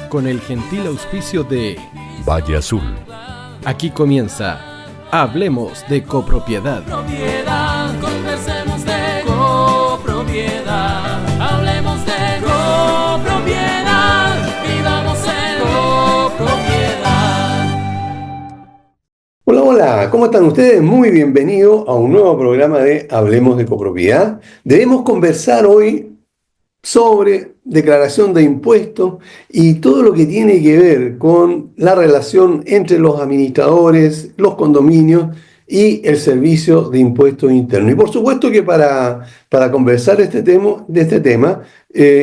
con el gentil auspicio de Valle Azul. Aquí comienza Hablemos de Copropiedad. Conversemos de copropiedad. Hablemos de copropiedad. Vivamos en copropiedad. Hola, hola, ¿cómo están ustedes? Muy bienvenidos a un nuevo programa de Hablemos de Copropiedad. Debemos conversar hoy sobre declaración de impuestos y todo lo que tiene que ver con la relación entre los administradores, los condominios y el servicio de impuestos internos. Y por supuesto que para conversar de este tema,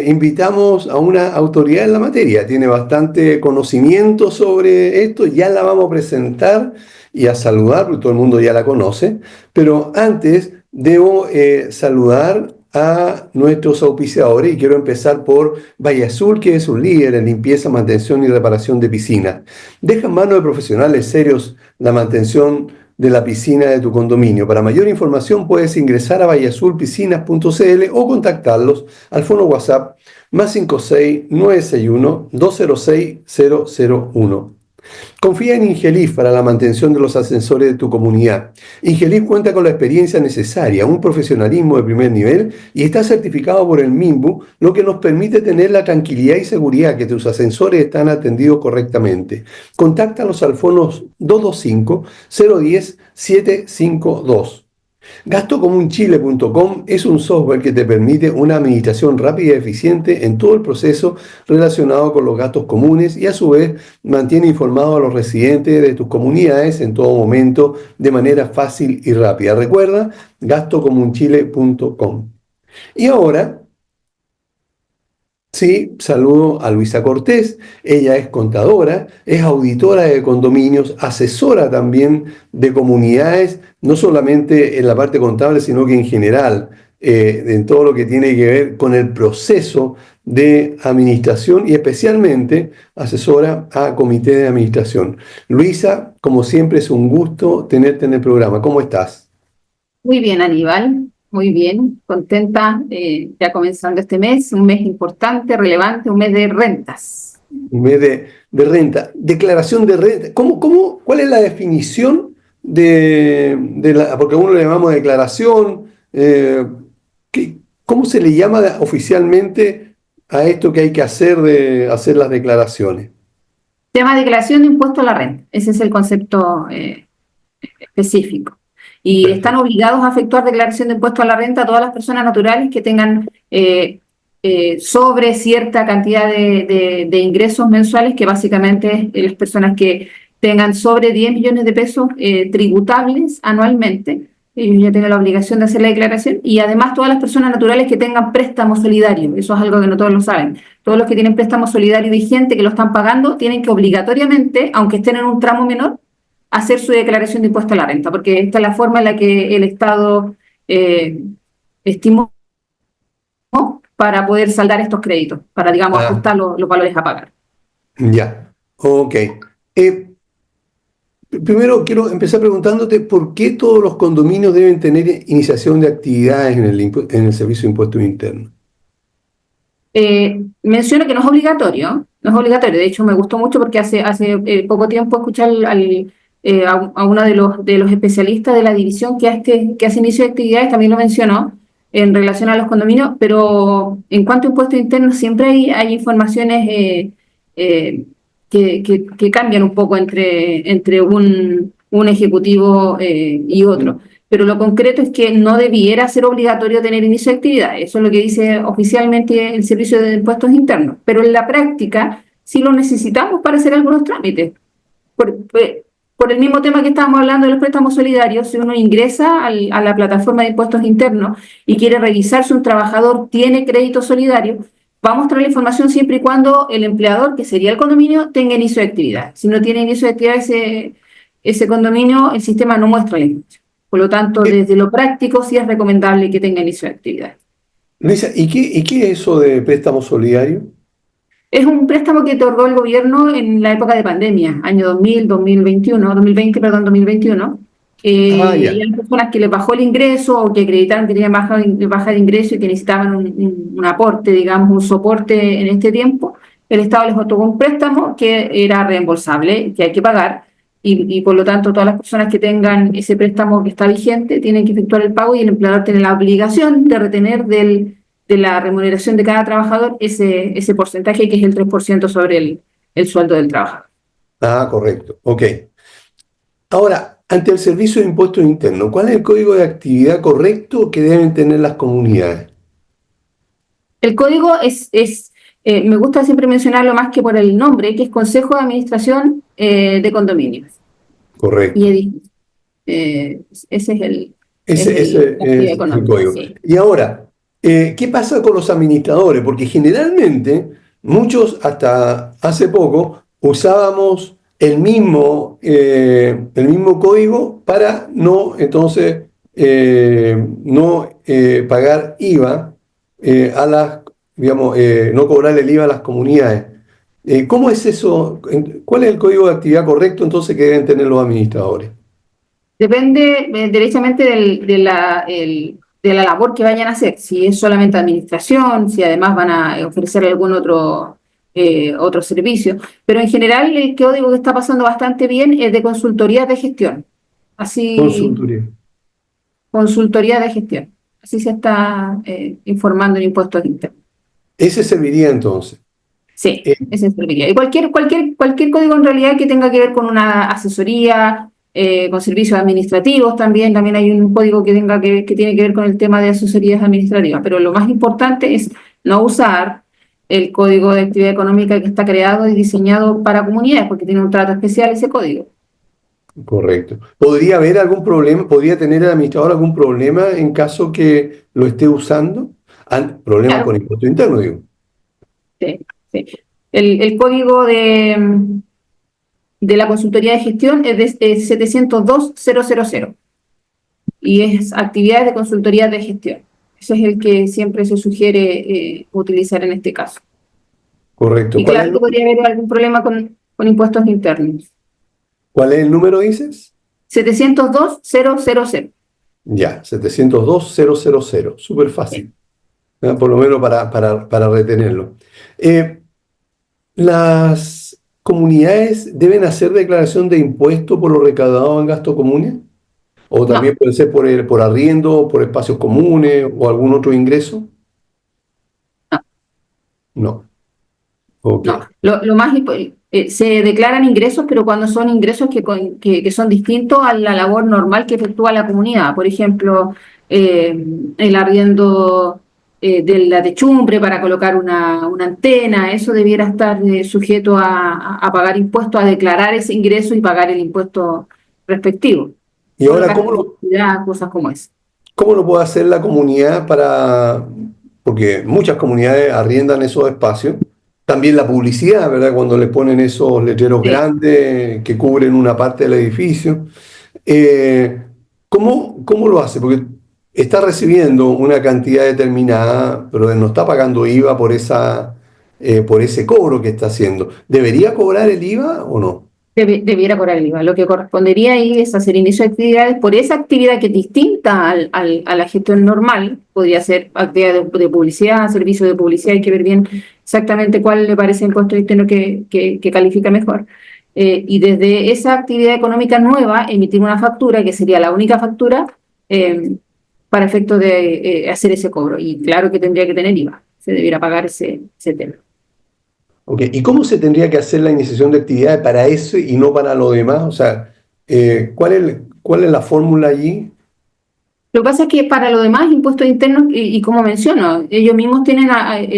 invitamos a una autoridad en la materia. Tiene bastante conocimiento sobre esto, ya la vamos a presentar y a saludar, porque todo el mundo ya la conoce. Pero antes debo saludar a nuestros auspiciadores y quiero empezar por Valle Azul, que es un líder en limpieza, mantención y reparación de piscinas. Deja en manos de profesionales serios la mantención de la piscina de tu condominio. Para mayor información puedes ingresar a valleazulpiscinas.cl o contactarlos al fono WhatsApp +56 961 206 001. Confía en Ingelif para la mantención de los ascensores de tu comunidad. Ingelif cuenta con la experiencia necesaria, un profesionalismo de primer nivel y está certificado por el MIMBU, lo que nos permite tener la tranquilidad y seguridad que tus ascensores están atendidos correctamente. Contáctalos al fono 225-010-752. GastoComúnChile.com es un software que te permite una administración rápida y eficiente en todo el proceso relacionado con los gastos comunes y a su vez mantiene informados a los residentes de tus comunidades en todo momento de manera fácil y rápida. Recuerda, GastoComúnChile.com. Y ahora, sí, saludo a Luisa Cortés. Ella es contadora, es auditora de condominios, asesora también de comunidades, no solamente en la parte contable, sino que en general, en todo lo que tiene que ver con el proceso de administración y especialmente asesora a comité de administración. Luisa, como siempre, es un gusto tenerte en el programa. ¿Cómo estás? Muy bien, Aníbal, muy bien, contenta ya comenzando este mes, un mes importante, relevante, un mes de rentas. Un mes de renta, declaración de renta. ¿Cuál es la definición de la, porque a uno le llamamos declaración, ¿cómo se le llama oficialmente a esto que hay que hacer de hacer las declaraciones? Se llama declaración de impuesto a la renta, ese es el concepto específico. Y Perfecto. están obligados a efectuar declaración de impuesto a la renta a todas las personas naturales que tengan sobre cierta cantidad de ingresos mensuales, que básicamente es las personas que tengan sobre 10 millones de pesos tributables anualmente. Ellos ya tienen la obligación de hacer la declaración, y además todas las personas naturales que tengan préstamo solidario, eso es algo que no todos lo saben. Todos los que tienen préstamo solidario vigente, que lo están pagando, tienen que obligatoriamente, aunque estén en un tramo menor, hacer su declaración de impuesto a la renta, porque esta es la forma en la que el Estado estimó para poder saldar estos créditos, para, digamos, ajustar los valores a pagar. Ya, ok. Primero quiero empezar preguntándote por qué todos los condominios deben tener iniciación de actividades en el Servicio de Impuestos Internos. Menciono que no es obligatorio, de hecho me gustó mucho porque hace poco tiempo escuché a uno de los especialistas de la división que hace inicio de actividades, también lo mencionó en relación a los condominios, pero en cuanto a impuestos internos siempre hay informaciones que cambian un poco entre un ejecutivo y otro. Pero lo concreto es que no debiera ser obligatorio tener inicio de actividad. Eso es lo que dice oficialmente el Servicio de Impuestos Internos. Pero en la práctica sí lo necesitamos para hacer algunos trámites. Por el mismo tema que estábamos hablando de los préstamos solidarios, si uno ingresa a la plataforma de impuestos internos y quiere revisar si un trabajador tiene crédito solidario, va a mostrar la información siempre y cuando el empleador, que sería el condominio, tenga inicio de actividad. Si no tiene inicio de actividad ese condominio, el sistema no muestra la información. Por lo tanto, desde lo práctico sí es recomendable que tenga inicio de actividad. Luisa, ¿y qué es eso de préstamo solidario? Es un préstamo que otorgó el gobierno en la época de pandemia, año 2020, 2021. Y hay personas que les bajó el ingreso o que acreditaron que tenían baja de ingreso y que necesitaban un aporte, digamos, un soporte en este tiempo. el Estado les otorgó un préstamo que era reembolsable, que hay que pagar, y por lo tanto todas las personas que tengan ese préstamo que está vigente tienen que efectuar el pago y el empleador tiene la obligación de retener de la remuneración de cada trabajador ese porcentaje que es el 3% sobre el sueldo del trabajador. Ah, correcto. Ok. Ahora, ante el Servicio de Impuestos Internos, ¿cuál es el código de actividad correcto que deben tener las comunidades? El código me gusta siempre mencionarlo más que por el nombre, que es Consejo de Administración de Condominios Correcto. y Edificios. Ese es Ese la actividad es el económica, código. sí. Y ahora, ¿qué pasa con los administradores? Porque generalmente muchos hasta hace poco usábamos el mismo código para no entonces pagar IVA a las, digamos, no cobrar el IVA a las comunidades. ¿Cómo es eso? ¿Cuál es el código de actividad correcto entonces que deben tener los administradores? Depende derechamente de la labor que vayan a hacer, si es solamente administración, si además van a ofrecer algún otro servicio. Pero en general el código que está pasando bastante bien es de consultoría de gestión. Así, Consultoría. consultoría de gestión. Así se está informando en impuestos internos. Ese serviría entonces. Sí, Eh, ese serviría. Y cualquier código en realidad que tenga que ver con una asesoría, con servicios administrativos también hay un código que tiene que ver con el tema de asesorías administrativas. Pero lo más importante es no usar el código de actividad económica que está creado y diseñado para comunidades, porque tiene un trato especial ese código. Correcto. ¿Podría haber algún problema? ¿Podría tener el administrador algún problema en caso que lo esté usando? Problemas Claro, con impuesto interno, digo. sí, sí. El código de la consultoría de gestión es 702.000 y es actividades de consultoría de gestión. Ese es el que siempre se sugiere utilizar en este caso. Correcto. Y claro que podría haber algún problema con impuestos internos. ¿Cuál es el número, dices? 702.000. Ya, 702.000. Súper fácil. Por lo menos para retenerlo. ¿Las comunidades deben hacer declaración de impuesto por lo recaudado en gastos comunes? ¿O también No, puede ser por arriendo, por espacios comunes o algún otro ingreso? no, No. Ok. no. Se declaran ingresos, pero cuando son ingresos que son distintos a la labor normal que efectúa la comunidad. Por ejemplo, el arriendo de la techumbre para colocar una antena, eso debiera estar sujeto a pagar impuestos, a declarar ese ingreso y pagar el impuesto respectivo. Y ahora, Colocar publicidad, cosas como eso. ¿cómo lo puede hacer la comunidad porque muchas comunidades arriendan esos espacios? También la publicidad, ¿verdad? Cuando le ponen esos letreros Sí. grandes que cubren una parte del edificio. Eh, ¿cómo lo hace? Porque está recibiendo una cantidad determinada, pero no está pagando IVA por ese cobro que está haciendo. ¿Debería cobrar el IVA o no? Debiera cobrar el IVA. Lo que correspondería ahí es hacer inicio de actividades por esa actividad que es distinta a la gestión normal. Podría ser actividad de publicidad, servicio de publicidad, hay que ver bien exactamente cuál le parece impuesto interno que califica mejor. Y desde esa actividad económica nueva, emitir una factura, que sería la única factura, para efecto de hacer ese cobro. Y claro que tendría que tener IVA, se debiera pagar ese tema. Ok, ¿y cómo se tendría que hacer la iniciación de actividades para eso y no para lo demás? O sea, ¿cuál es la fórmula allí? Lo que pasa es que para lo demás, impuestos internos, y como menciono, ellos mismos tienen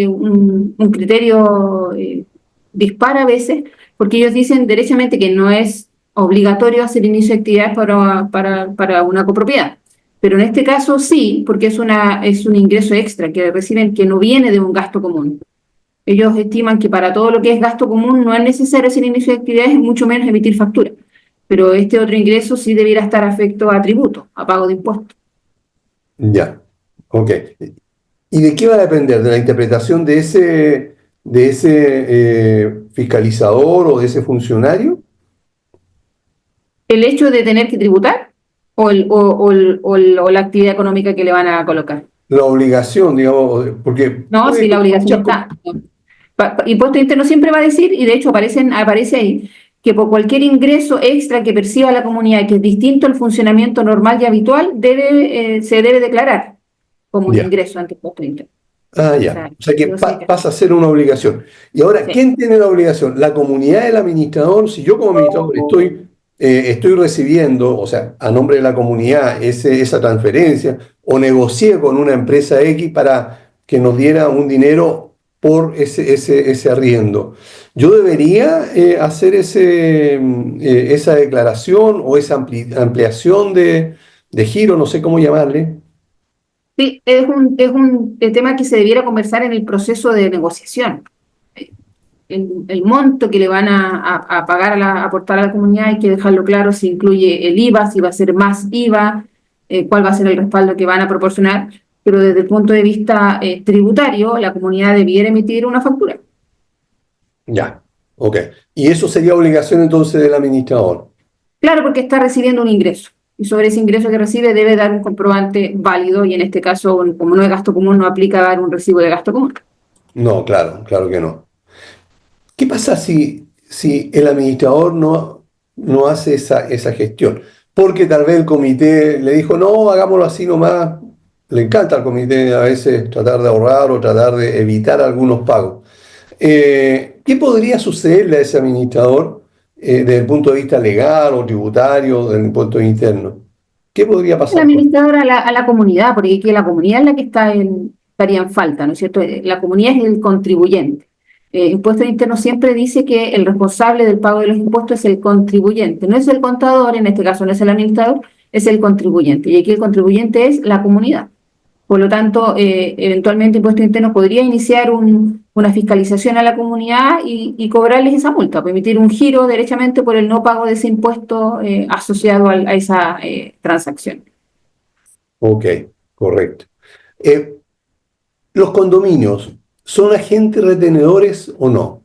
un criterio dispar a veces, porque ellos dicen derechamente que no es obligatorio hacer inicio de actividades para una copropiedad. Pero en este caso sí, porque es un ingreso extra que reciben que no viene de un gasto común. Ellos estiman que para todo lo que es gasto común no es necesario hacer inicio de actividades, mucho menos emitir factura. Pero este otro ingreso sí debiera estar afecto a tributo, a pago de impuestos. Ya, ok. ¿Y de qué va a depender? ¿De la interpretación de ese fiscalizador o de ese funcionario? ¿El hecho de tener que tributar o la actividad económica que le van a colocar? La obligación, digamos, porque No, puede si que la obligación muchas, está. Impuesto Interno siempre va a decir, y de hecho aparece ahí, que por cualquier ingreso extra que perciba la comunidad que es distinto al funcionamiento normal y habitual, se debe declarar como un Ya. ingreso ante impuesto interno. Ah, O ya. sea, O sea que yo sé que pasa a ser una obligación. Y ahora, sí. ¿quién tiene la obligación? ¿La comunidad del administrador? Si yo como administrador estoy recibiendo, o sea, a nombre de la comunidad, esa transferencia, o negocié con una empresa X para que nos diera un dinero por ese arriendo. ¿Yo debería hacer esa declaración o esa ampliación de giro, no sé cómo llamarle? Sí, es un tema que se debiera conversar en el proceso de negociación. El monto que le van a pagar a aportar a la comunidad hay que dejarlo claro si incluye el IVA, si va a ser más IVA, cuál va a ser el respaldo que van a proporcionar, pero desde el punto de vista tributario, la comunidad debiera emitir una factura. Ya, ok. Y eso sería obligación entonces del administrador. Claro, porque está recibiendo un ingreso. Y sobre ese ingreso que recibe debe dar un comprobante válido y en este caso, como no es gasto común, no aplica dar un recibo de gasto común. No, claro, claro que no. ¿Qué pasa si el administrador no hace esa gestión? Porque tal vez el comité le dijo, no, hagámoslo así nomás. Le encanta al comité a veces tratar de ahorrar o tratar de evitar algunos pagos. ¿Qué podría sucederle a ese administrador desde el punto de vista legal o tributario, desde el punto de vista interno? ¿Qué podría El pasar con administrador a la comunidad, porque aquí la comunidad es la que estaría en falta, ¿no es cierto? La comunidad es el contribuyente. Impuestos Internos siempre dice que el responsable del pago de los impuestos es el contribuyente, no es el contador, en este caso no es el administrador, es el contribuyente. Y aquí el contribuyente es la comunidad. Por lo tanto, eventualmente Impuestos Internos podría iniciar una fiscalización a la comunidad y cobrarles esa multa, permitir un giro derechamente por el no pago de ese impuesto asociado a esa transacción. Ok, correcto. Eh, ¿Los condominios son agentes retenedores o no?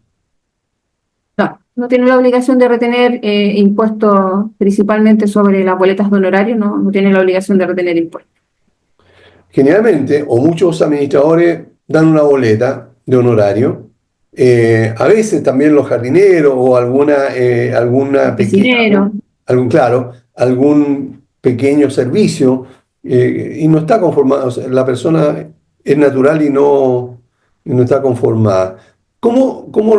No, no tiene la obligación de retener impuestos principalmente sobre las boletas de honorario, no tiene la obligación de retener impuestos. Generalmente, o muchos administradores dan una boleta de honorario, a veces también los jardineros o alguna pequeña, Piscinero. algún pequeño servicio, y no está conformado, o sea, la persona es natural y no está conformada. ¿Cómo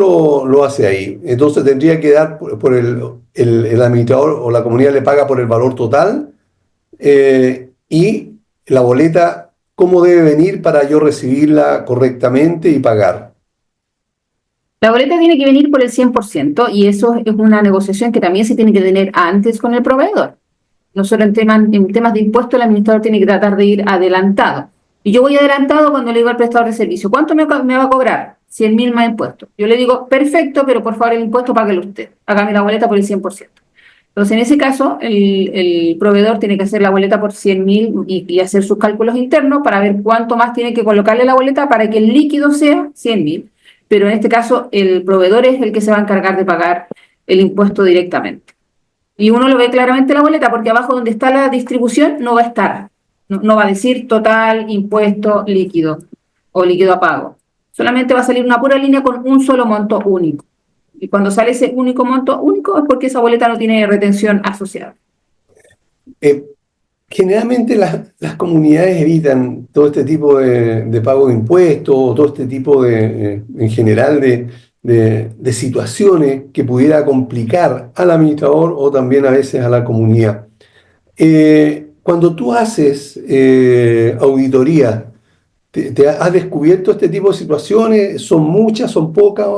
lo hace ahí? Entonces tendría que dar por el administrador o la comunidad le paga por el valor total, y la boleta, ¿cómo debe venir para yo recibirla correctamente y pagar? La boleta tiene que venir por el 100% y eso es una negociación que también se tiene que tener antes con el proveedor. Nosotros en temas de impuestos el administrador tiene que tratar de ir adelantado. Y yo voy adelantado cuando le digo al prestador de servicio, ¿cuánto me va a cobrar? 100.000 más impuestos. Yo le digo, perfecto, pero por favor el impuesto páguelo usted. Hágame la boleta por el 100%. Entonces, en ese caso, el proveedor tiene que hacer la boleta por 100.000 y hacer sus cálculos internos para ver cuánto más tiene que colocarle la boleta para que el líquido sea 100.000. Pero en este caso, el proveedor es el que se va a encargar de pagar el impuesto directamente. Y uno lo ve claramente en la boleta, porque abajo donde está la distribución no va a estar. No va a decir total, impuesto, líquido o líquido a pago. Solamente va a salir una pura línea con un solo monto único. Y cuando sale ese único monto único es porque esa boleta no tiene retención asociada. Eh, Generalmente las comunidades evitan todo este tipo de pago de impuestos, o todo este tipo en general de situaciones que pudiera complicar al administrador o también a veces a la comunidad. Cuando tú haces auditoría, ¿te has descubierto este tipo de situaciones? ¿Son muchas, son pocas?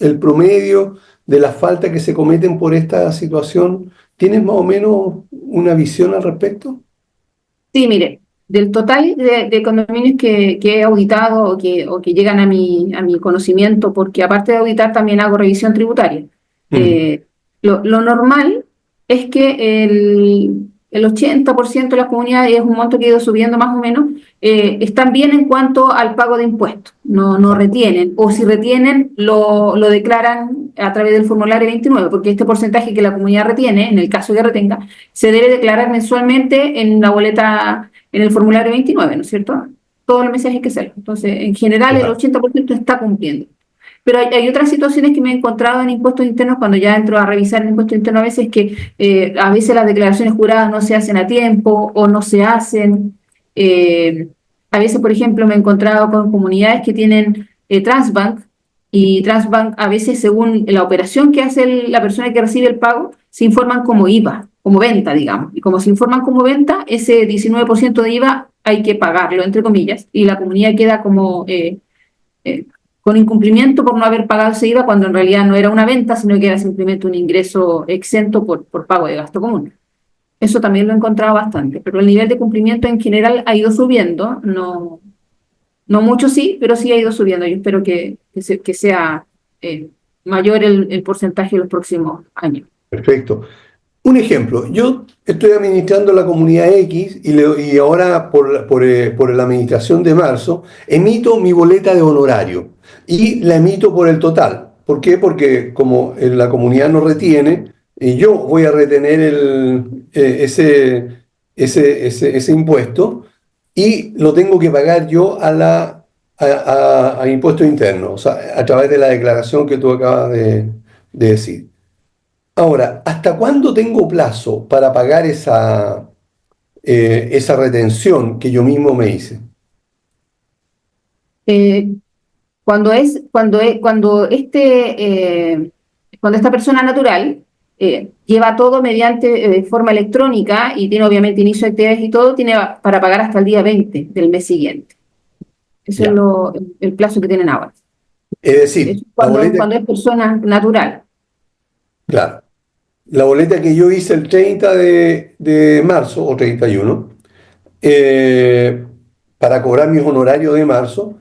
¿El promedio de las faltas que se cometen por esta situación? ¿Tienes más o menos una visión al respecto? Sí, mire, del total de condominios que he auditado o que llegan a mi conocimiento, porque aparte de auditar también hago revisión tributaria. Mm, Lo normal es que el 80% de las comunidades, es un monto que ha ido subiendo más o menos, están bien en cuanto al pago de impuestos, no retienen, o si retienen lo declaran a través del formulario 29, porque este porcentaje que la comunidad retiene, en el caso que retenga, se debe declarar mensualmente en la boleta, en el formulario 29, ¿no es cierto? Todos los meses hay que hacerlo. Entonces, en general, el claro. 80% está cumpliendo. Pero hay otras situaciones que me he encontrado en impuestos internos cuando ya entro a revisar el impuesto interno a veces que a veces las declaraciones juradas no se hacen a tiempo o no se hacen. A veces, por ejemplo, me he encontrado con comunidades que tienen Transbank y Transbank a veces según la operación que hace la persona que recibe el pago se informan como IVA, como venta, digamos. Y como se informan como venta, ese 19% de IVA hay que pagarlo, entre comillas, y la comunidad queda como con incumplimiento por no haber pagado ese IVA cuando en realidad no era una venta, sino que era simplemente un ingreso exento por pago de gasto común. Eso también lo he encontrado bastante, pero el nivel de cumplimiento en general ha ido subiendo, no mucho sí, pero sí ha ido subiendo. Yo espero que sea mayor el porcentaje en los próximos años. Perfecto. Un ejemplo, yo estoy administrando la comunidad X y ahora por la administración de marzo emito mi boleta de honorario y la emito por el total. ¿Por qué? Porque como la comunidad no retiene, yo voy a retener ese impuesto y lo tengo que pagar yo a impuesto interno, o sea, a través de la declaración que tú acabas de decir. Ahora, ¿hasta cuándo tengo plazo para pagar esa retención que yo mismo me hice? Eh, cuando esta persona natural lleva todo mediante forma electrónica y tiene obviamente inicio de actividades y todo, tiene para pagar hasta el día 20 del mes siguiente. Eso Ya. es el plazo que tienen ahora. Es Eso decir, es cuando es persona natural. claro, la boleta que yo hice el 30 de marzo o 31, eh, para cobrar mis honorarios de marzo,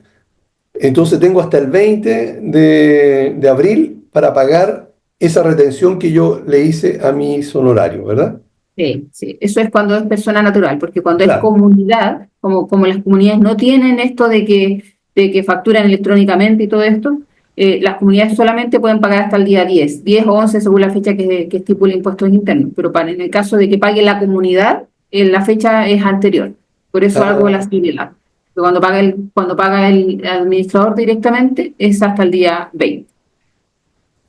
entonces tengo hasta el 20 de abril para pagar esa retención que yo le hice a mis honorarios, ¿verdad? Sí, sí, eso es cuando es persona natural, porque cuando es Claro. comunidad, como las comunidades no tienen esto de que facturan electrónicamente y todo esto, las comunidades solamente pueden pagar hasta el día 10 o 11 según la fecha que estipula impuestos internos, pero en el caso de que pague la comunidad, la fecha es anterior, por eso algo la Ah, similar. Cuando paga el administrador directamente es hasta el día 20.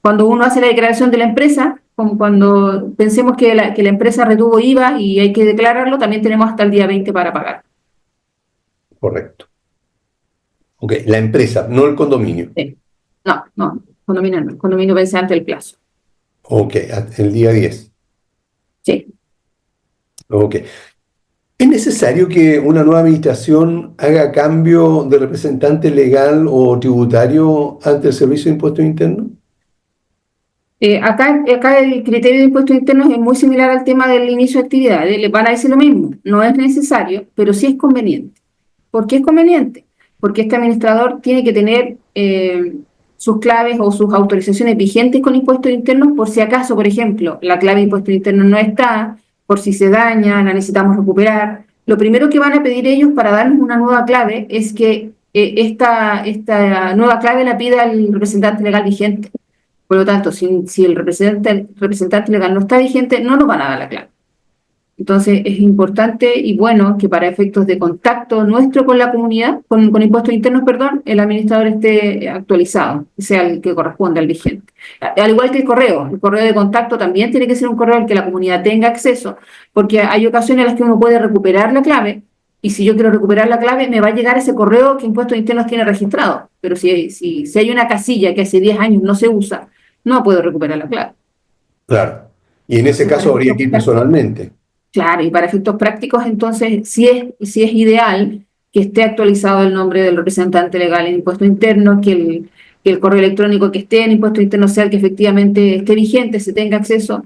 Cuando uno hace la declaración de la empresa, como cuando pensemos que la empresa retuvo IVA y hay que declararlo, también tenemos hasta el día 20 para pagar. correcto. Ok, la empresa, no el condominio. Sí. No, condominio no. Condominio vence antes del plazo. Ok, el día 10. Sí. Ok. ¿Es necesario que una nueva administración haga cambio de representante legal o tributario ante el Servicio de Impuestos Internos? Acá el criterio de impuestos internos es muy similar al tema del inicio de actividad. Le van a decir lo mismo. No es necesario, pero sí es conveniente. ¿Por qué es conveniente? Porque este administrador tiene que tener sus claves o sus autorizaciones vigentes con impuestos internos por si acaso, por ejemplo, la clave de impuestos internos no está, por si se daña, la necesitamos recuperar. Lo primero que van a pedir ellos para darnos una nueva clave es que esta nueva clave la pida el representante legal vigente. Por lo tanto, si el representante legal no está vigente, no nos van a dar la clave. Entonces, es importante y bueno que para efectos de contacto nuestro con la comunidad, con impuestos internos, perdón, el administrador esté actualizado, que sea el que corresponde al vigente. Al igual que el correo de contacto también tiene que ser un correo al que la comunidad tenga acceso, porque hay ocasiones en las que uno puede recuperar la clave, y si yo quiero recuperar la clave, me va a llegar ese correo que impuestos internos tiene registrado. Pero si hay una casilla que hace 10 años no se usa, no puedo recuperar la clave. Claro. Y en ese Entonces, para caso habría efectos que ir prácticos, personalmente. claro, y para efectos prácticos, entonces, sí es ideal que esté actualizado el nombre del representante legal en impuestos internos, que el correo electrónico que esté en impuestos internos sea el que efectivamente esté vigente, se tenga acceso,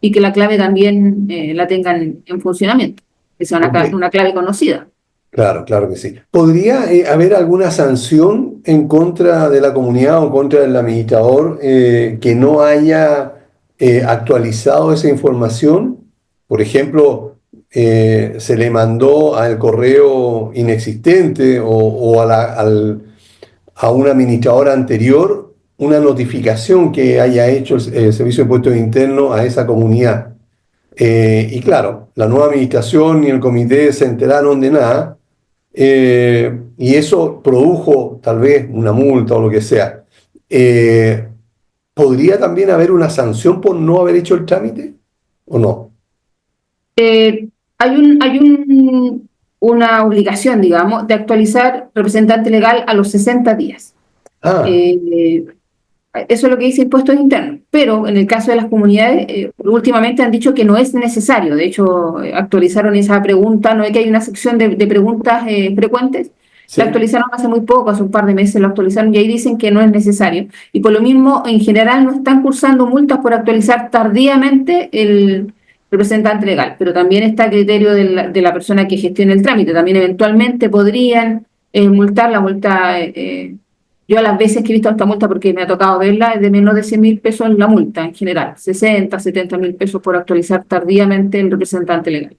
y que la clave también la tengan en funcionamiento, que sea Ok, una clave conocida. claro, claro que sí. ¿Podría haber alguna sanción en contra de la comunidad o contra del administrador que no haya actualizado esa información? Por ejemplo, se le mandó al correo inexistente o a un administrador anterior una notificación que haya hecho el Servicio de Impuestos Internos a esa comunidad. Y claro, la nueva administración ni el comité se enteraron de nada, y eso produjo tal vez una multa o lo que sea. eh, ¿podría también haber una sanción por no haber hecho el trámite o no? Hay una obligación, digamos, de actualizar representante legal a los 60 días. Ah, Eh, Eso es lo que dice Impuestos Internos. Pero en el caso de las comunidades, últimamente han dicho que no es necesario. De hecho, actualizaron esa pregunta. No es que hay una sección de preguntas frecuentes. La sí. actualizaron hace muy poco, hace un par de meses lo actualizaron y ahí dicen que no es necesario. Y por lo mismo, en general, no están cursando multas por actualizar tardíamente el representante legal. Pero también está a criterio de la persona que gestione el trámite. También eventualmente podrían multar la multa. Yo a las veces que he visto esta multa, porque me ha tocado verla, es de menos de 100.000 pesos la multa en general, 60, 70.000 pesos por actualizar tardíamente el representante legal.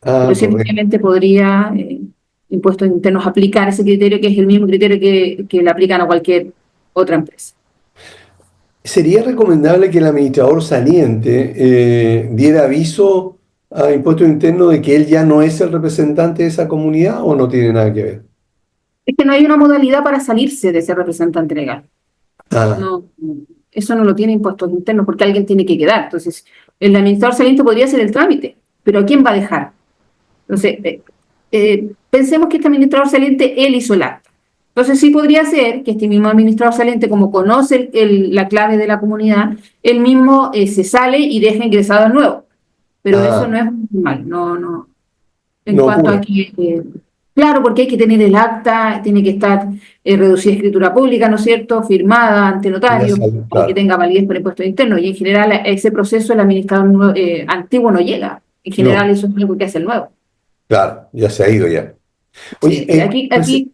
Ah, Pero sí correcto. efectivamente podría Impuestos Internos aplicar ese criterio, que es el mismo criterio que le aplican a cualquier otra empresa. ¿Sería recomendable que el administrador saliente diera aviso a Impuestos Internos de que él ya no es el representante de esa comunidad o no tiene nada que ver? Es que no hay una modalidad para salirse de ese representante legal. Ah, No, eso no lo tiene Impuestos Internos porque alguien tiene que quedar. Entonces, el administrador saliente podría hacer el trámite, pero ¿a quién va a dejar? Entonces, pensemos que este administrador saliente, él hizo el acta. Entonces, sí podría ser que este mismo administrador saliente, como conoce la clave de la comunidad, él mismo se sale y deja ingresado al nuevo. Pero eso no ah, es normal, no, no. En no cuanto a ocurre. que, claro, porque hay que tener el acta, tiene que estar reducida a escritura pública, ¿no es cierto?, firmada ante Ya notario, sale, para que claro. tenga validez por impuestos internos. Y en general, a ese proceso el administrador antiguo no llega. En general, No, eso es algo que hace el nuevo. claro, ya se ha ido ya. Oye, Sí, aquí, pues, aquí,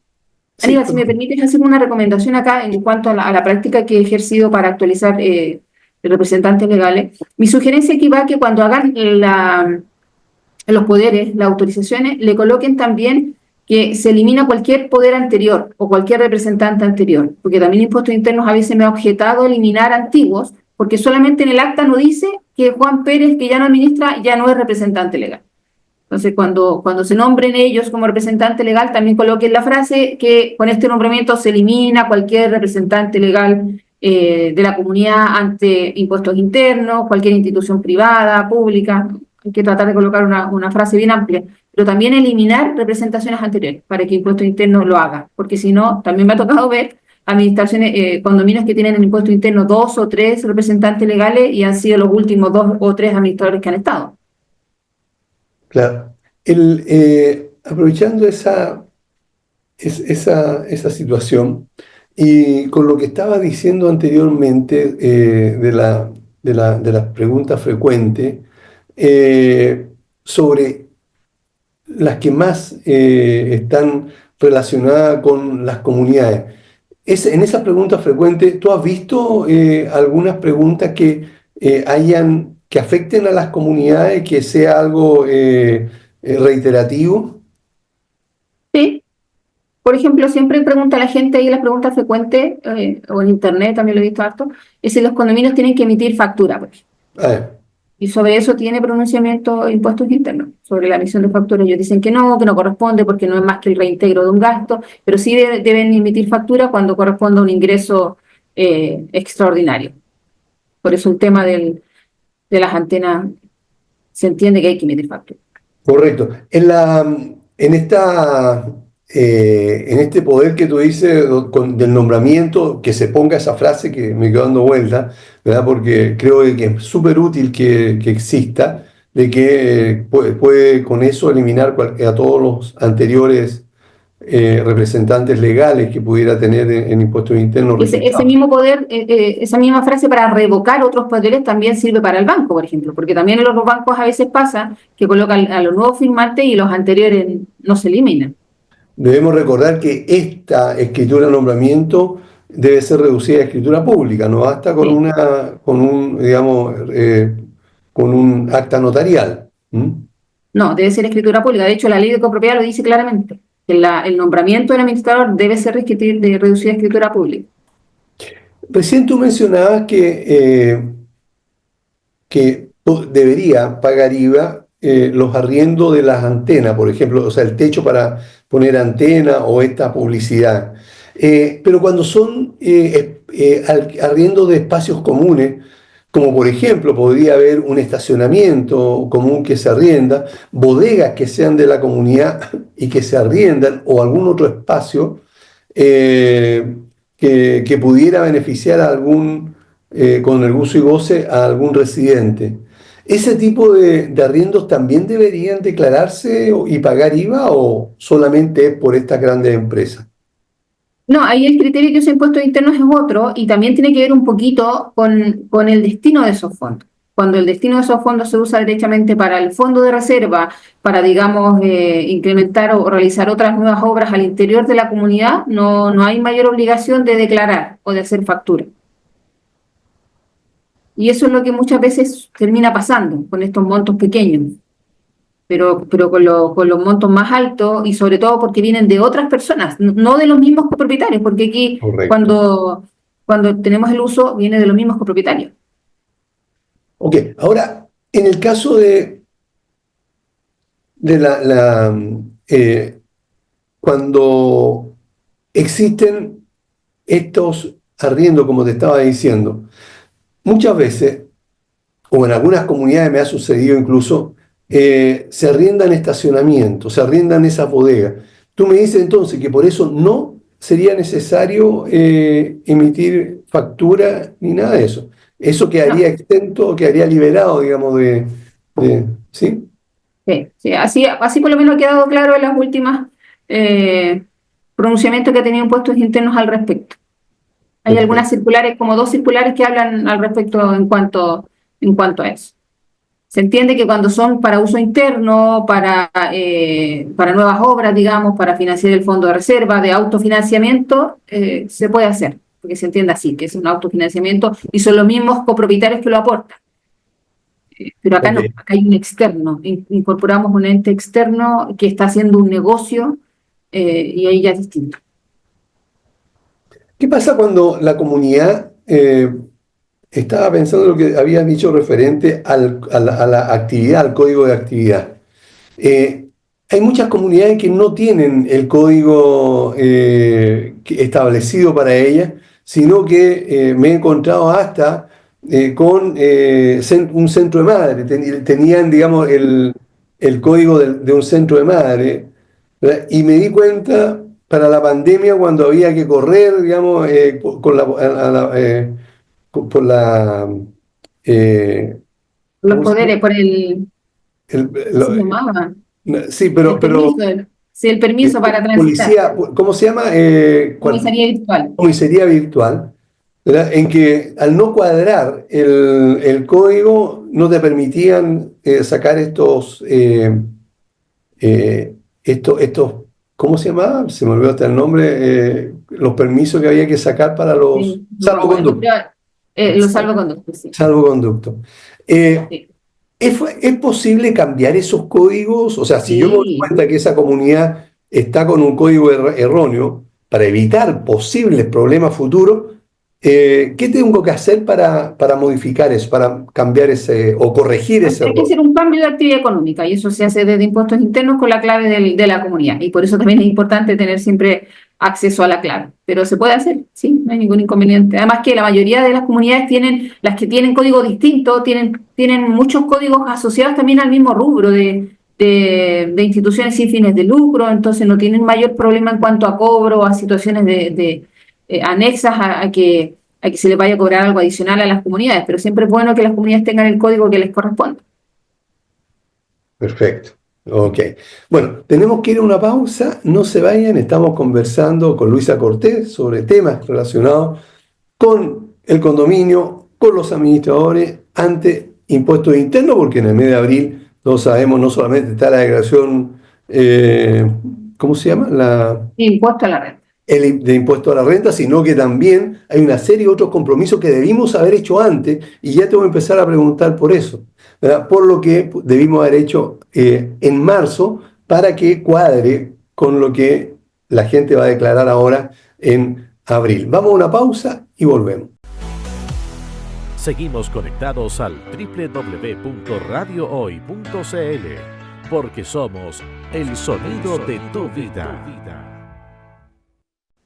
sí, Aníbal, si me permites hacer una recomendación acá en cuanto a la práctica que he ejercido para actualizar representantes legales. Mi sugerencia aquí va que cuando hagan los poderes, las autorizaciones, le coloquen también que se elimina cualquier poder anterior o cualquier representante anterior, porque también Impuestos Internos a veces me ha objetado eliminar antiguos, porque solamente en el acta no dice que Juan Pérez, que ya no administra, ya no es representante legal. Entonces, cuando se nombren ellos como representante legal, también coloquen la frase que con este nombramiento se elimina cualquier representante legal de la comunidad ante Impuestos Internos, cualquier institución privada, pública. Hay que tratar de colocar una frase bien amplia, pero también eliminar representaciones anteriores para que Impuestos Internos lo haga, porque si no, también me ha tocado ver administraciones, condominios que tienen en Impuesto Interno 2 o 3 representantes legales y han sido los últimos 2 o 3 administradores que han estado. claro. Aprovechando esa situación y con lo que estaba diciendo anteriormente de las preguntas frecuentes, eh, sobre las que más están relacionadas con las comunidades. En esas preguntas frecuentes, ¿tú has visto algunas preguntas que afecten a las comunidades, que sea algo reiterativo? Sí. Por ejemplo, siempre pregunta la gente ahí, las preguntas frecuentes, o en internet también lo he visto harto, es si los condominios tienen que emitir factura, por ejemplo. Ah, Y sobre eso tiene pronunciamiento Impuestos Internos, sobre la emisión de factura. Ellos dicen que no corresponde porque no es más que el reintegro de un gasto, pero sí deben emitir factura cuando corresponda a un ingreso extraordinario. Por eso el tema de las antenas se entiende que hay que emitir factura. correcto. En este poder que tú dices del nombramiento, que se ponga esa frase que me quedó dando vuelta, ¿verdad? Porque creo que es súper útil que exista, de que puede con eso eliminar a todos los anteriores representantes legales que pudiera tener en impuestos internos Ese registrados. mismo poder, esa misma frase para revocar otros poderes también sirve para el banco, por ejemplo, porque también en los bancos a veces pasa que colocan a los nuevos firmantes y los anteriores no se eliminan. Debemos recordar que esta escritura de nombramiento debe ser reducida a escritura pública, no basta Sí. digamos, con un acta notarial. ¿Mm? No, debe ser escritura pública. De hecho, la ley de copropiedad lo dice claramente, que el nombramiento del administrador debe ser de reducida escritura pública. Recién tú mencionabas que debería pagar IVA los arriendos de las antenas, por ejemplo, o sea, el techo para poner antena o esta publicidad. Pero cuando son arriendos de espacios comunes, como por ejemplo podría haber un estacionamiento común que se arrienda, bodegas que sean de la comunidad y que se arriendan, o algún otro espacio que pudiera beneficiar a algún, con el uso y goce a algún residente. ¿Ese tipo de arriendos también deberían declararse y pagar IVA o solamente es por estas grandes empresas? No, ahí el criterio que usa impuestos internos es otro y también tiene que ver un poquito con el destino de esos fondos. Cuando el destino de esos fondos se usa derechamente para el fondo de reserva, para, digamos, incrementar o realizar otras nuevas obras al interior de la comunidad, no hay mayor obligación de declarar o de hacer factura. Y eso es lo que muchas veces termina pasando con estos montos pequeños. Pero con los montos más altos y sobre todo porque vienen de otras personas, no de los mismos copropietarios, porque aquí Correcto. cuando tenemos el uso viene de los mismos copropietarios. Ok, ahora, en el caso de cuando existen estos arriendos, como te estaba diciendo, muchas veces, o en algunas comunidades me ha sucedido incluso, se arriendan estacionamientos, se arriendan esas bodegas. Tú me dices entonces que por eso no sería necesario emitir factura ni nada de eso. Eso quedaría No, exento, quedaría liberado, digamos, ¿sí? sí, así por lo menos ha quedado claro en las últimas pronunciamientos que ha tenido impuestos internos al respecto. Hay algunas Perfecto. circulares, como 2 circulares que hablan al respecto en cuanto a eso. Se entiende que cuando son para uso interno, para nuevas obras, digamos, para financiar el fondo de reserva, de autofinanciamiento, se puede hacer, porque se entiende así, que es un autofinanciamiento y son los mismos copropietarios que lo aportan. Pero acá Ok. no, acá hay un externo, incorporamos un ente externo que está haciendo un negocio y ahí ya es distinto. ¿Qué pasa cuando la comunidad estaba pensando lo que habías dicho referente a la actividad, al código de actividad? Eh, Hay muchas comunidades que no tienen el código establecido para ellas, sino que me he encontrado hasta con un centro de madre. Tenían, digamos, el código de un centro de madre, ¿verdad? Y me di cuenta para la pandemia cuando había que correr, digamos, con por la... eh, Los ¿cómo se llama? poderes, por el, El- ¿qué se lo- llamaba? sí, El permiso, sí, el permiso para transitar, policía, ¿cómo se llama? comisaría virtual. Comisaría virtual, ¿verdad? En que al no cuadrar el código no te permitían sacar estos, ¿cómo se llama? Se me olvidó hasta el nombre, los permisos que había que sacar para los Sí, no me acuerdo, salvoconductos. pero los salvoconductos, sí. Salvoconductos. Eh, Sí, ¿Es posible cambiar esos códigos? O sea, si yo me doy sí. cuenta que esa comunidad está con un código erróneo, para evitar posibles problemas futuros, ¿qué tengo que hacer para modificar eso, para cambiar ese o corregir ese Hay que error? hacer un cambio de actividad económica y eso se hace desde impuestos internos con la clave de la comunidad. Y por eso también es importante tener siempre acceso a la clave. Pero se puede hacer, sí, no hay ningún inconveniente. Además que la mayoría de las comunidades tienen, las que tienen código distinto, tienen muchos códigos asociados también al mismo rubro de instituciones sin fines de lucro, entonces no tienen mayor problema en cuanto a cobro o a situaciones anexas a que se les vaya a cobrar algo adicional a las comunidades, pero siempre es bueno que las comunidades tengan el código que les corresponde. Perfecto. Ok. Bueno, tenemos que ir a una pausa. No se vayan. Estamos conversando con Luisa Cortés sobre temas relacionados con el condominio, con los administradores ante impuestos internos, porque en el mes de abril, todos sabemos, no solamente está la declaración, ¿cómo se llama? Impuesto a la renta. El de impuesto a la renta, sino que también hay una serie de otros compromisos que debimos haber hecho antes, y ya te voy a empezar a preguntar por eso, ¿verdad? Por lo que debimos haber hecho en marzo para que cuadre con lo que la gente va a declarar ahora en abril. Vamos a una pausa y volvemos. Seguimos conectados al www.radiohoy.cl porque somos el sonido de tu vida.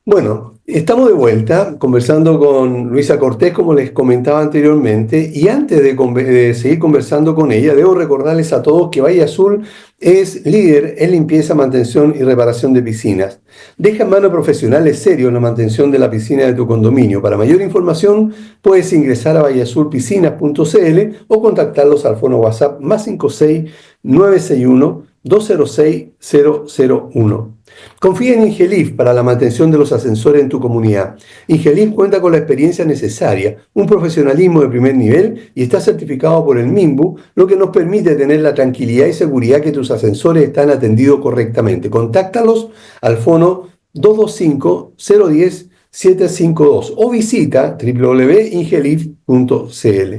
Bueno, estamos de vuelta conversando con Luisa Cortés, como les comentaba anteriormente, y antes de seguir conversando con ella, debo recordarles a todos que Valle Azul es líder en limpieza, mantención y reparación de piscinas. Deja en manos profesionales serios la mantención de la piscina de tu condominio. Para mayor información, puedes ingresar a valleazulpiscinas.cl o contactarlos al fono WhatsApp +56 961 206 001. Confía en Ingelif para la mantención de los ascensores en tu comunidad. Ingelif cuenta con la experiencia necesaria, un profesionalismo de primer nivel y está certificado por el MIMBU, lo que nos permite tener la tranquilidad y seguridad que tus ascensores están atendidos correctamente. Contáctalos al fono 225-010-752 o visita www.ingelif.cl.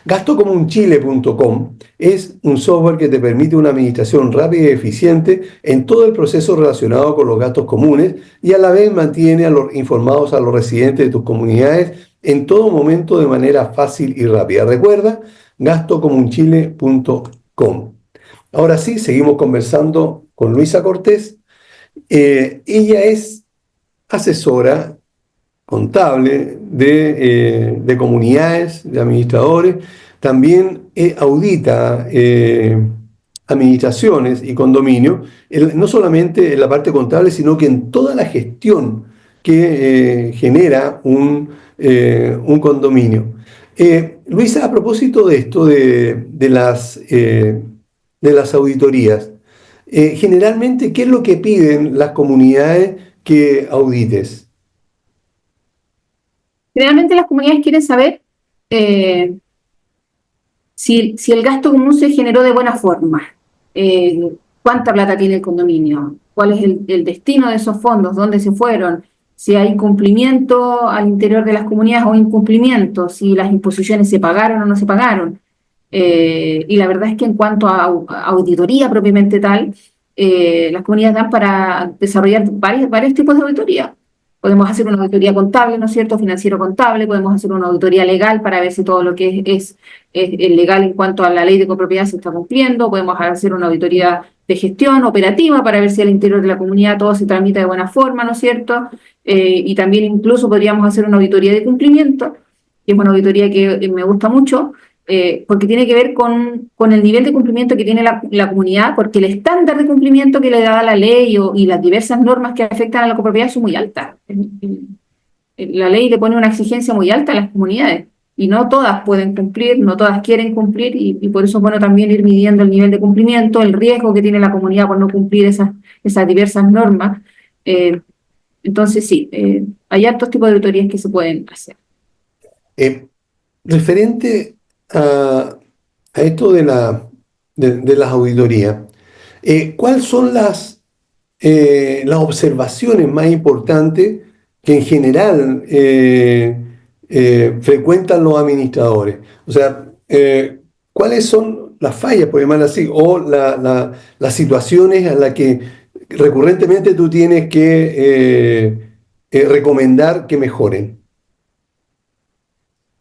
Gastocomunchile.com es un software que te permite una administración rápida y eficiente en todo el proceso relacionado con los gastos comunes y a la vez mantiene informados a los residentes de tus comunidades en todo momento de manera fácil y rápida. Recuerda, gastocomunchile.com. Ahora sí, seguimos conversando con Luisa Cortés. Ella es asesora contable de comunidades, de administradores, también audita administraciones y condominios, no solamente en la parte contable, sino que en toda la gestión que genera un condominio. Luisa, a propósito de esto, de las auditorías, generalmente, ¿qué es lo que piden las comunidades que audites? Generalmente las comunidades quieren saber si el gasto común se generó de buena forma, cuánta plata tiene el condominio, cuál es el destino de esos fondos, dónde se fueron, si hay cumplimiento al interior de las comunidades o incumplimiento, si las imposiciones se pagaron o no se pagaron. Y la verdad es que en cuanto a auditoría propiamente tal, las comunidades dan para desarrollar varios tipos de auditoría. Podemos hacer una auditoría contable, ¿no es cierto?, financiero-contable, podemos hacer una auditoría legal para ver si todo lo que es legal en cuanto a la ley de copropiedad se está cumpliendo, podemos hacer una auditoría de gestión operativa para ver si al interior de la comunidad todo se tramita de buena forma, ¿no es cierto?, y también incluso podríamos hacer una auditoría de cumplimiento, que es una auditoría que me gusta mucho, porque tiene que ver con el nivel de cumplimiento que tiene la comunidad, porque el estándar de cumplimiento que le da la ley y las diversas normas que afectan a la copropiedad son muy altas. La ley le pone una exigencia muy alta a las comunidades, y no todas pueden cumplir, no todas quieren cumplir, y por eso es bueno también ir midiendo el nivel de cumplimiento, el riesgo que tiene la comunidad por no cumplir esas diversas normas. Entonces sí, hay altos tipos de auditorías que se pueden hacer. Referente a esto de las auditorías, ¿cuáles son las observaciones más importantes que en general frecuentan los administradores? O sea, ¿cuáles son las fallas, por llamarlo así, o las situaciones a las que recurrentemente tú tienes que recomendar que mejoren?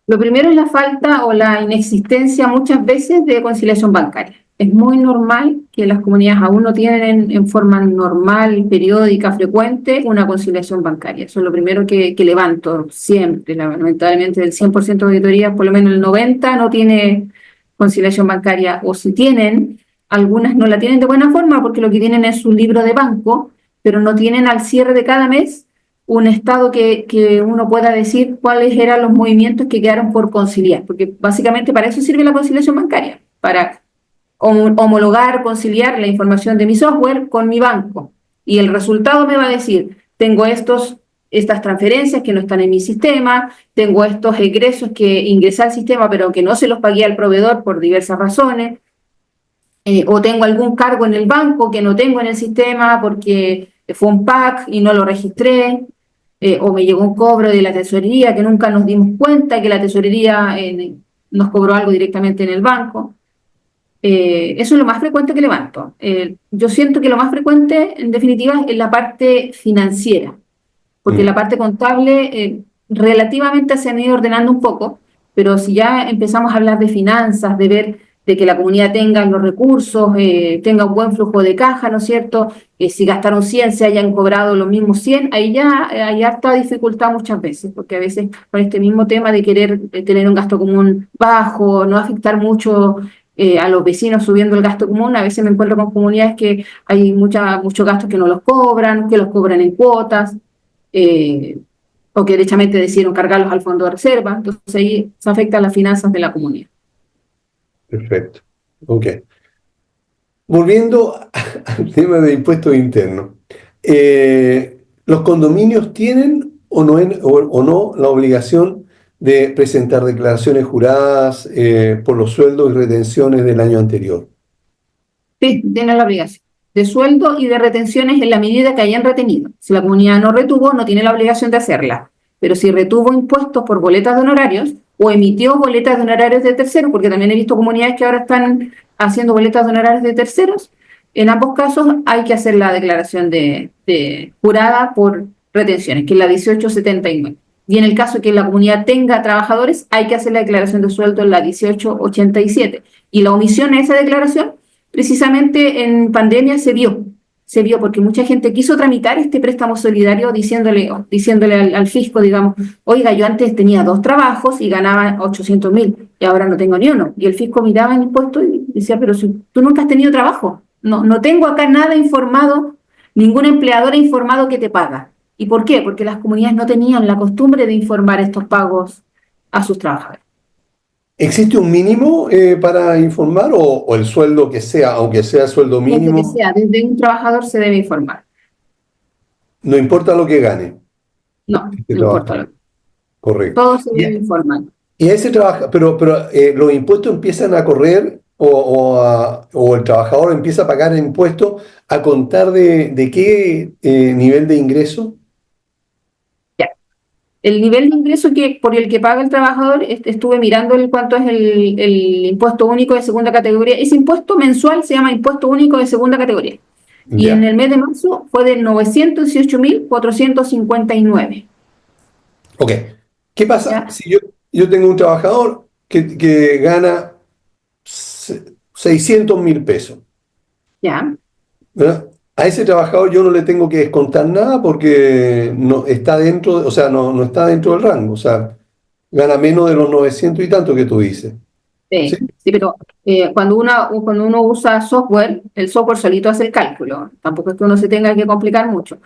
Lo primero es la falta o la inexistencia muchas veces de conciliación bancaria. Es muy normal que las comunidades aún no tienen en forma normal, periódica, frecuente, una conciliación bancaria. Eso es lo primero que levanto siempre. Lamentablemente del 100% de auditorías, por lo menos el 90% no tiene conciliación bancaria, o si tienen, algunas no la tienen de buena forma porque lo que tienen es un libro de banco, pero no tienen al cierre de cada mes un estado que uno pueda decir cuáles eran los movimientos que quedaron por conciliar, porque básicamente para eso sirve la conciliación bancaria, para homologar, conciliar la información de mi software con mi banco, y el resultado me va a decir, tengo estas transferencias que no están en mi sistema, tengo estos egresos que ingresé al sistema pero que no se los pagué al proveedor por diversas razones, o tengo algún cargo en el banco que no tengo en el sistema porque fue un PAC y no lo registré, o me llegó un cobro de la tesorería que nunca nos dimos cuenta que la tesorería nos cobró algo directamente en el banco. Eso es lo más frecuente que levanto. Yo siento que lo más frecuente, en definitiva, es la parte financiera, porque la parte contable relativamente se han ido ordenando un poco, pero si ya empezamos a hablar de finanzas, de ver de que la comunidad tenga los recursos, tenga un buen flujo de caja, ¿no es cierto? Si gastaron 100, se hayan cobrado los mismos 100, ahí ya hay harta dificultad muchas veces, porque a veces con este mismo tema de querer tener un gasto común bajo, no afectar mucho a los vecinos subiendo el gasto común, a veces me encuentro con comunidades que hay muchos gastos que no los cobran, que los cobran en cuotas, o que derechamente decidieron cargarlos al fondo de reserva, entonces ahí se afectan las finanzas de la comunidad. Perfecto. Ok. Volviendo al tema de impuestos internos. ¿Los condominios tienen o no la obligación de presentar declaraciones juradas por los sueldos y retenciones del año anterior? Sí, tienen la obligación de sueldo y de retenciones en la medida que hayan retenido. Si la comunidad no retuvo, no tiene la obligación de hacerla. Pero si retuvo impuestos por boletas de honorarios o emitió boletas de honorarios de terceros, porque también he visto comunidades que ahora están haciendo boletas de honorarios de terceros, en ambos casos hay que hacer la declaración de jurada por retenciones, que es la 1879. Y en el caso que la comunidad tenga trabajadores, hay que hacer la declaración de sueldo en la 1887. Y la omisión a esa declaración, precisamente en pandemia se vio porque mucha gente quiso tramitar este préstamo solidario diciéndole al fisco, digamos, oiga, yo antes tenía 2 trabajos y ganaba 800.000 y ahora no tengo ni uno. Y el fisco miraba el impuesto y decía, pero si tú nunca has tenido trabajo, no tengo acá nada informado, ningún empleador ha informado que te paga. ¿Y por qué? Porque las comunidades no tenían la costumbre de informar estos pagos a sus trabajadores. ¿Existe un mínimo para informar o el sueldo que sea, aunque sea el sueldo mínimo? Lo que sea, desde un trabajador se debe informar. No importa lo que gane. No Este importa. Correcto. Todo se debe informar. Y a ese trabajo, pero los impuestos empiezan a correr o el trabajador empieza a pagar impuestos a contar de qué nivel de ingreso. El nivel de ingreso por el que paga el trabajador, estuve mirando cuánto es el impuesto único de segunda categoría. Ese impuesto mensual se llama impuesto único de segunda categoría. Y Ya. en el mes de marzo fue de 918.459. Ok. ¿Qué pasa Ya. si yo tengo un trabajador que gana 600.000 pesos? ¿Ya? ¿Verdad? A ese trabajador yo no le tengo que descontar nada porque no está dentro, o sea, no está dentro del rango, o sea, gana menos de los 900 y tanto que tú dices. Sí, ¿Sí? sí, pero cuando uno usa software, el software solito hace el cálculo. Tampoco es que uno se tenga que complicar mucho.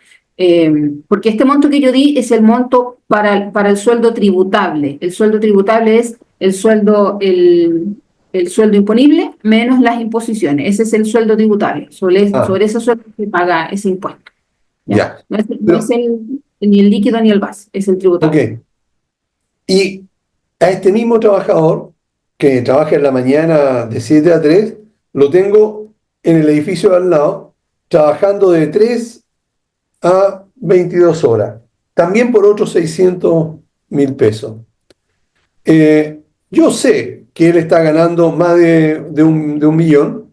Porque este monto que yo di es el monto para el sueldo tributable. El sueldo tributable es el sueldo imponible menos las imposiciones. Ese es el sueldo tributable. Sobre ese sueldo se paga ese impuesto. Ya. No es Pero- ni el líquido ni el base, es el tributable. Ok. Y a este mismo trabajador que trabaja en la mañana de 7 a 3, lo tengo en el edificio de al lado, trabajando de 3 a 22 horas, también por otros 600.000 pesos. Yo sé que él está ganando más de un millón,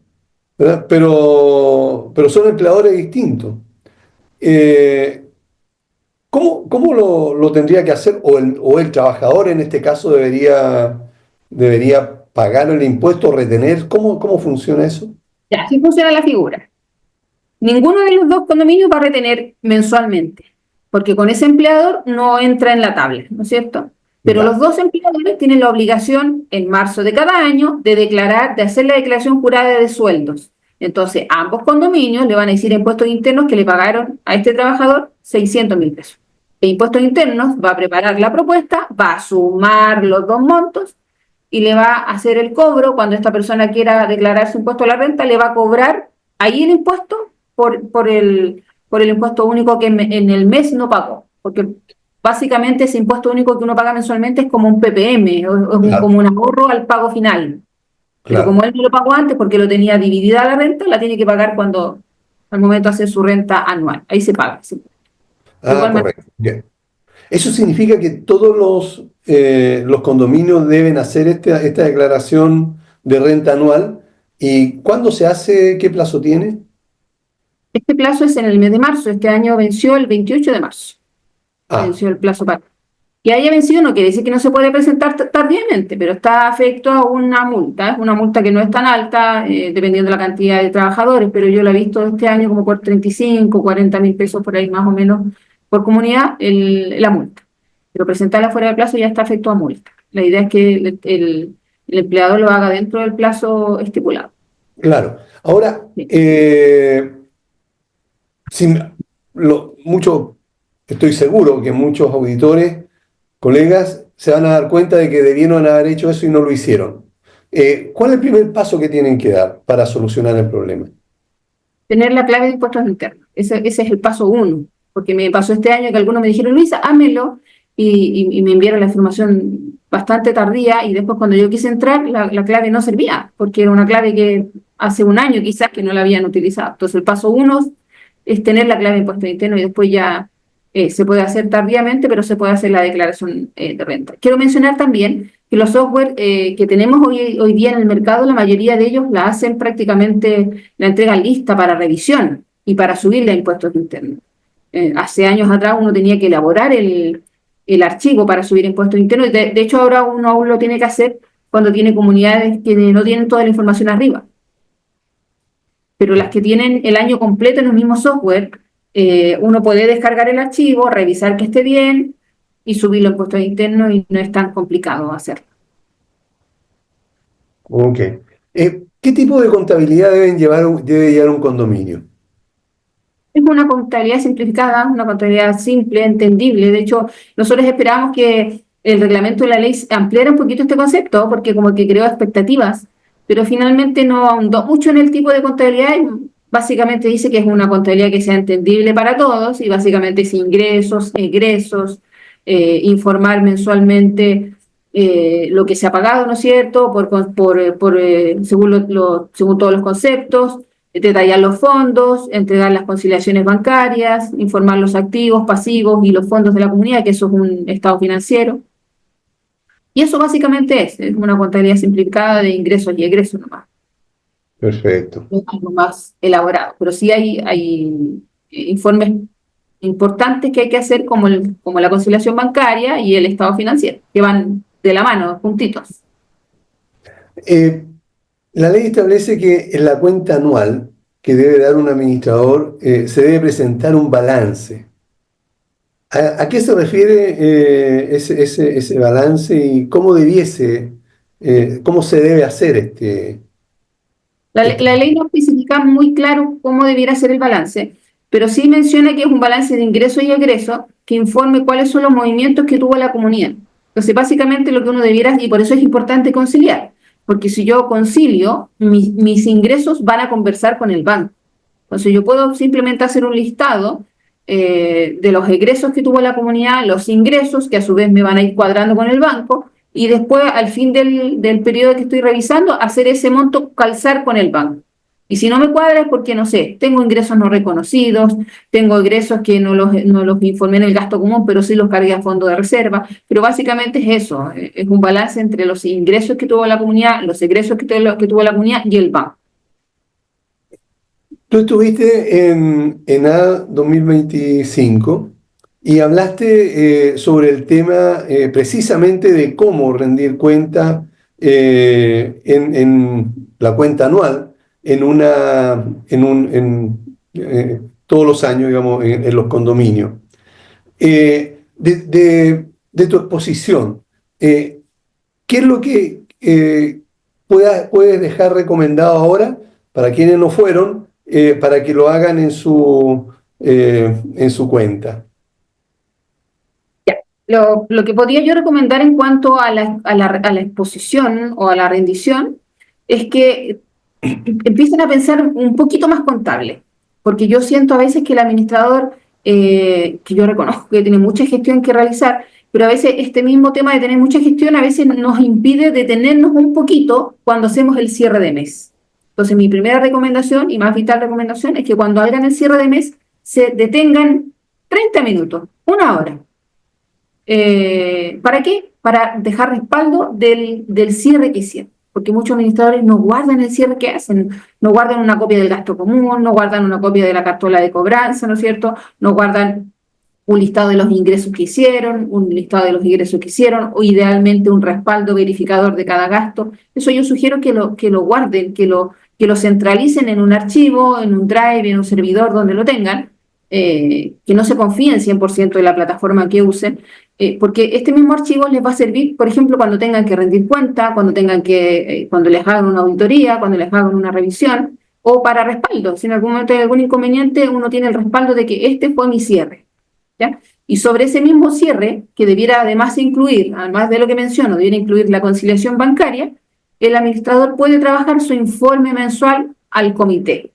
¿verdad? Pero son empleadores distintos. Eh, ¿Cómo lo tendría que hacer? ¿O el trabajador en este caso debería pagar el impuesto o retener? ¿Cómo funciona eso? Ya, así funciona la figura. Ninguno de los dos condominios va a retener mensualmente, porque con ese empleador no entra en la tabla, ¿no es cierto? Pero Ya. los dos empleadores tienen la obligación en marzo de cada año de hacer la declaración jurada de sueldos. Entonces, a ambos condominios le van a decir a impuestos internos que le pagaron a este trabajador 600.000 pesos. E impuestos internos va a preparar la propuesta, va a sumar los dos montos y le va a hacer el cobro. Cuando esta persona quiera declarar su impuesto a la renta, le va a cobrar ahí el impuesto por el impuesto único que en el mes no pagó. Porque básicamente ese impuesto único que uno paga mensualmente es como un PPM, Claro. como un ahorro al pago final. Pero Claro. como él no lo pagó antes porque lo tenía dividida la renta, la tiene que pagar al momento de hacer su renta anual. Ahí se paga. Sí. Igual Correcto. Bien. Eso significa que todos los condominios deben hacer esta declaración de renta anual. ¿Y cuándo se hace? ¿Qué plazo tiene? Este plazo es en el mes de marzo. Este año venció el 28 de marzo. Ah, Venció el plazo para. Que haya vencido no quiere decir que no se puede presentar tardíamente, pero está afecto a una multa. Es una multa que no es tan alta, dependiendo de la cantidad de trabajadores, pero yo la he visto este año como por 35, 40 mil pesos por ahí más o menos por comunidad la multa. Pero presentarla fuera de plazo ya está afecto a multa. La idea es que el empleador lo haga dentro del plazo estipulado. Claro. Ahora, Sí. mucho, estoy seguro que muchos auditores, colegas, se van a dar cuenta de que debieron haber hecho eso y no lo hicieron. ¿Cuál es el primer paso que tienen que dar para solucionar el problema? Tener la clave de impuestos internos. Ese es el paso 1, porque me pasó este año que algunos me dijeron, Luisa, hámelo, y me enviaron la información bastante tardía, y después cuando yo quise entrar, la clave no servía, porque era una clave que hace un año quizás que no la habían utilizado. Entonces el paso 1 es tener la clave de impuestos internos, y después ya se puede hacer tardíamente, pero se puede hacer la declaración de renta. Quiero mencionar también que los software que tenemos hoy día en el mercado, la mayoría de ellos la hacen prácticamente, la entregan lista para revisión y para subirle a impuestos internos. Hace años atrás uno tenía que elaborar el archivo para subir impuestos internos, y de hecho ahora uno aún lo tiene que hacer cuando tiene comunidades que no tienen toda la información arriba. Pero las que tienen el año completo en el mismo software, uno puede descargar el archivo, revisar que esté bien y subirlo a impuestos internos, y no es tan complicado hacerlo. Ok. ¿Qué tipo de contabilidad debe llevar un condominio? Es una contabilidad simplificada, una contabilidad simple, entendible. De hecho, nosotros esperábamos que el reglamento de la ley ampliara un poquito este concepto, porque como que creó expectativas, pero finalmente no ahondó mucho en el tipo de contabilidad. Y básicamente dice que es una contabilidad que sea entendible para todos, y básicamente es ingresos, egresos, informar mensualmente lo que se ha pagado, ¿no es cierto?, según todos los conceptos, detallar los fondos, entregar las conciliaciones bancarias, informar los activos, pasivos y los fondos de la comunidad, que eso es un estado financiero. Y eso básicamente es una contabilidad simplificada de ingresos y egresos nomás. Perfecto. No es algo más elaborado, pero sí hay informes importantes que hay que hacer, como la conciliación bancaria y el estado financiero, que van de la mano, juntitos. La ley establece que en la cuenta anual que debe dar un administrador se debe presentar un balance. ¿A qué se refiere ese balance y cómo cómo se debe hacer La ley no especifica muy claro cómo debiera ser el balance, pero sí menciona que es un balance de ingresos y egresos que informe cuáles son los movimientos que tuvo la comunidad. Entonces, básicamente lo que uno debiera, y por eso es importante conciliar, porque si yo concilio, mis ingresos van a conversar con el banco. Entonces, yo puedo simplemente hacer un listado de los egresos que tuvo la comunidad, los ingresos, que a su vez me van a ir cuadrando con el banco, y después, al fin del periodo que estoy revisando, hacer ese monto calzar con el banco. Y si no me cuadra es porque, no sé, tengo ingresos no reconocidos, tengo ingresos que no los informé en el gasto común, pero sí los cargué a fondo de reserva. Pero básicamente es eso, es un balance entre los ingresos que tuvo la comunidad, los egresos que tuvo la comunidad y el banco. Tú estuviste en A 2025 y hablaste sobre el tema precisamente de cómo rendir cuenta en la cuenta anual todos los años, digamos, en los condominios. De tu exposición, ¿qué es lo que puedes dejar recomendado ahora para quienes no fueron, para que lo hagan en su cuenta? Lo que podría yo recomendar en cuanto a la exposición o a la rendición es que empiecen a pensar un poquito más contable, porque yo siento a veces que el administrador, que yo reconozco que tiene mucha gestión que realizar, pero a veces este mismo tema de tener mucha gestión a veces nos impide detenernos un poquito cuando hacemos el cierre de mes. Entonces, mi primera recomendación y más vital recomendación es que cuando hagan el cierre de mes se detengan 30 minutos, una hora. ¿Para qué? Para dejar respaldo del cierre que hicieron. Porque muchos administradores no guardan el cierre que hacen, no guardan una copia del gasto común, no guardan una copia de la cartola de cobranza, ¿no es cierto? No guardan un listado de los ingresos que hicieron, o idealmente un respaldo verificador de cada gasto. Eso yo sugiero que lo guarden, que lo centralicen en un archivo, en un drive, en un servidor donde lo tengan, que no se confíen 100% de la plataforma que usen, porque este mismo archivo les va a servir, por ejemplo, cuando tengan que rendir cuenta, cuando les hagan una auditoría, cuando les hagan una revisión, o para respaldo. Si en algún momento hay algún inconveniente, uno tiene el respaldo de que este fue mi cierre, ¿ya? Y sobre ese mismo cierre, que debiera además incluir, además de lo que menciono, debiera incluir la conciliación bancaria, el administrador puede trabajar su informe mensual al comité.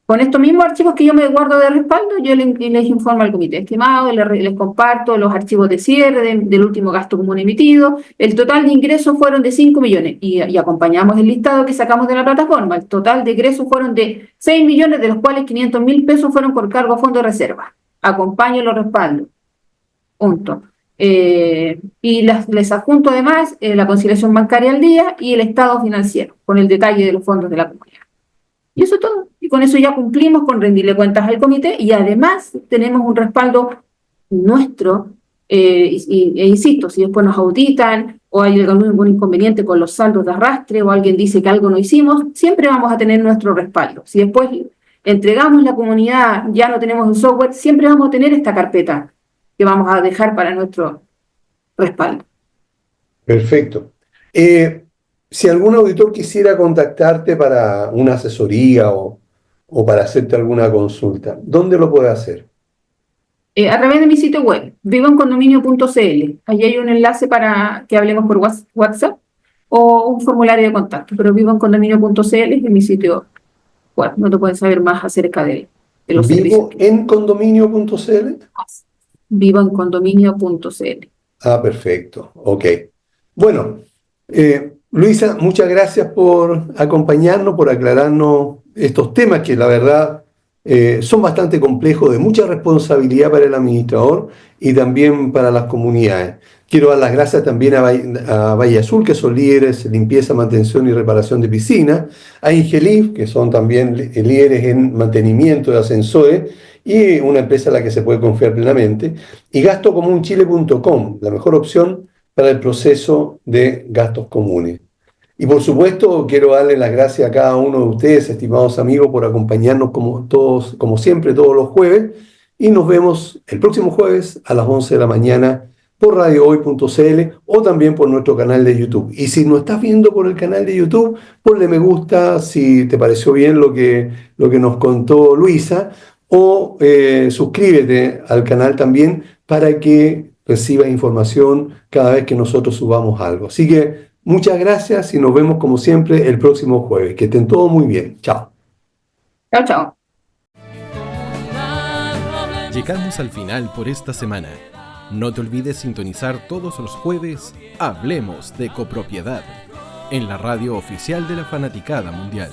Con estos mismos archivos que yo me guardo de respaldo, yo les informo al comité estimado, les comparto los archivos de cierre del último gasto común emitido. El total de ingresos fueron de 5 millones y acompañamos el listado que sacamos de la plataforma. El total de ingresos fueron de 6 millones, de los cuales 500.000 pesos fueron por cargo a fondo de reserva. Acompaño los respaldos. Punto. Y les adjunto además la conciliación bancaria al día y el estado financiero, con el detalle de los fondos de la comunidad. Y eso es todo. Y con eso ya cumplimos con rendirle cuentas al comité y además tenemos un respaldo nuestro, insisto, si después nos auditan o hay algún inconveniente con los saldos de arrastre o alguien dice que algo no hicimos, siempre vamos a tener nuestro respaldo. Si después entregamos la comunidad, ya no tenemos el software, siempre vamos a tener esta carpeta que vamos a dejar para nuestro respaldo. Perfecto. Si algún auditor quisiera contactarte para una asesoría o para hacerte alguna consulta, ¿dónde lo puede hacer? A través de mi sitio web, vivoencondominio.cl. Allí hay un enlace para que hablemos por WhatsApp o un formulario de contacto, pero vivoencondominio.cl es mi sitio web, no te pueden saber más acerca de los servicios. ¿Vivoencondominio.cl? Vivoencondominio.cl. Ah, perfecto. Ok. Bueno, Luisa, muchas gracias por acompañarnos, por aclararnos estos temas que la verdad son bastante complejos, de mucha responsabilidad para el administrador y también para las comunidades. Quiero dar las gracias también a Valle Azul, que son líderes en limpieza, mantención y reparación de piscinas, a Ingelif, que son también líderes en mantenimiento de ascensores, y una empresa a la que se puede confiar plenamente, y gastocomunchile.com, la mejor opción para el proceso de gastos comunes. Y por supuesto, quiero darle las gracias a cada uno de ustedes, estimados amigos, por acompañarnos como siempre, todos los jueves, y nos vemos el próximo jueves a las 11 de la mañana por radiohoy.cl o también por nuestro canal de YouTube. Y si nos estás viendo por el canal de YouTube, ponle me gusta si te pareció bien lo que nos contó Luisa, o suscríbete al canal también para que reciba información cada vez que nosotros subamos algo. Así que muchas gracias y nos vemos como siempre el próximo jueves. Que estén todos muy bien. Chao. Chao, chao. Llegamos al final por esta semana. No te olvides sintonizar todos los jueves Hablemos de Copropiedad en la radio oficial de la Fanaticada Mundial.